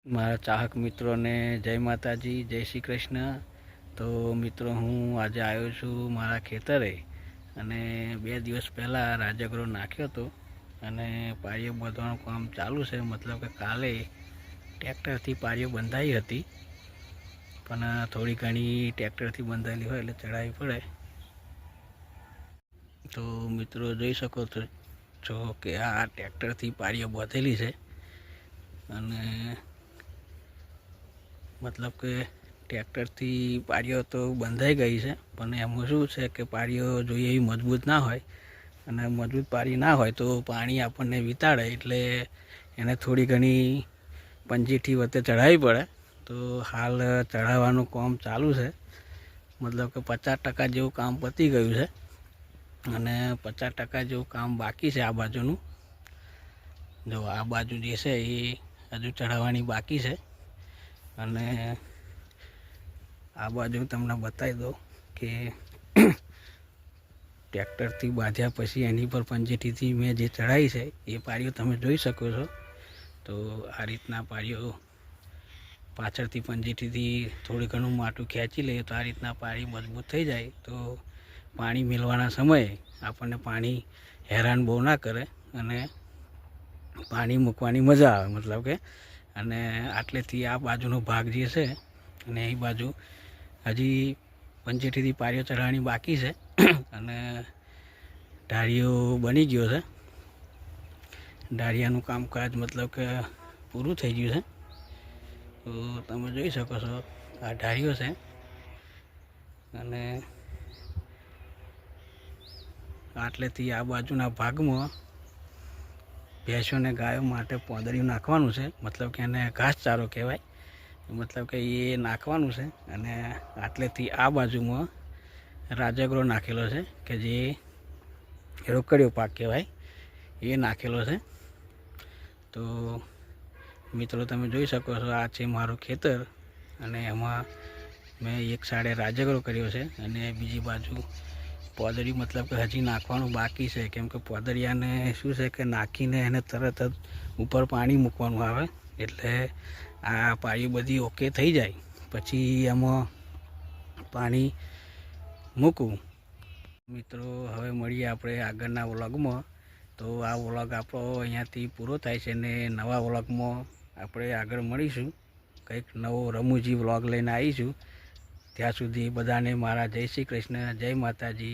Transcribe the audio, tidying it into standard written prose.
મારા ચાહક મિત્રોને જય માતાજી, જય શ્રી કૃષ્ણ। તો મિત્રો, હું આજે આવ્યો છું મારા ખેતરે અને 2 દિવસ પહેલાં રાજગરો નાખ્યો હતો અને પાળીઓ બાંધવાનું કામ ચાલુ છે। મતલબ કે કાલે ટ્રેક્ટરથી પાળીઓ બંધાઈ હતી, પણ થોડી ઘણી ટ્રેક્ટરથી બંધાયેલી હોય એટલે ચડાવવી પડે। તો મિત્રો, જોઈ શકો છો કે આ ટ્રેક્ટરથી પાળીઓ બાંધેલી છે અને मतलब के ट्रेक्टर थी पारियो तो बंधाई गई है, पण एमां शुं छे के पारियो जोईए एवी मजबूत ना होय अने मजबूत पारी ना होय तो पाणी आपणने विताड़े एटले एने थोड़ी घणी पंजीठी वच्चे चढ़ावी पड़े। तो हाल चढ़ाववानुं काम चालू है, मतलब के 50% जेवुं काम पती गयुं छे अने 50% जेवुं काम बाकी है। आ बाजुनुं जो आ बाजू जे छे ए हजू चढ़ाववानी बाकी है અને આ બાજુ તમને બતાવી દો કે ટ્રેક્ટરથી બાંધ્યા પછી એની પર પંજેટીથી મેં જે ચડાવી છે એ પાળીઓ તમે જોઈ શકો છો। તો આ રીતના પાળીઓ પાછળથી પંજેટીથી થોડી ઘણું માટું ખેંચી લઈએ તો આ રીતના પાળી મજબૂત થઈ જાય, તો પાણી મેળવાના સમયે આપણને પાણી હેરાન બહુ ના કરે અને પાણી મૂકવાની મજા આવે। मतलब કે અને આટલેથી આ બાજુનો ભાગ જે છે અને એ બાજુ હજી પંચેટીથી પાળીઓ ચઢાવવાની બાકી છે અને ઢાળીઓ બની ગયો છે। ઢાળિયાનું કામકાજ मतलब કે પૂરું થઈ ગયું છે। તો તમે જોઈ શકો છો આ ઢાળીઓ છે અને આટલેથી આ બાજુના ભાગમાં भैंसों गायों माटे पोदरियों नाखवानुं छे, मतलब कि एने घासचारो कहेवाय। मतलब कि ये नाखवानुं छे अने आटलेथी आ बाजुमां राजगरो नाखेलो छे के जे रोकड़ियो पाक कहेवाय, ये नाखेलो छे। तो मित्रों, तमे जोई शको छो आ छे मारुं खेतर अने एमां मैं एक साइडे राजगरो कर्यो छे अने बीजी बाजू पोदरी, मतलब कि हजी नाखवानुं बाकी है। केम के पोदरिया ने शुं छे के नाखीने एने तरत ज ऊपर पाणी मूकवानुं आवे एटले आ पाळी बधी ओके थई जाय पछी एमां पाणी मूकवुं। मित्रों, हवे मळीए आपणे आगळना व्लॉगमां। तो आ व्लॉग आपणो अहींयाथी पूरो थाय छे ने नवा व्लॉगमां आपणे आगळ मळीशुं, कंईक नवो रमूजी व्लॉग लईने आवीशुं। त्यां सुधी बधाने मारा जय श्री कृष्ण, जय माताजी।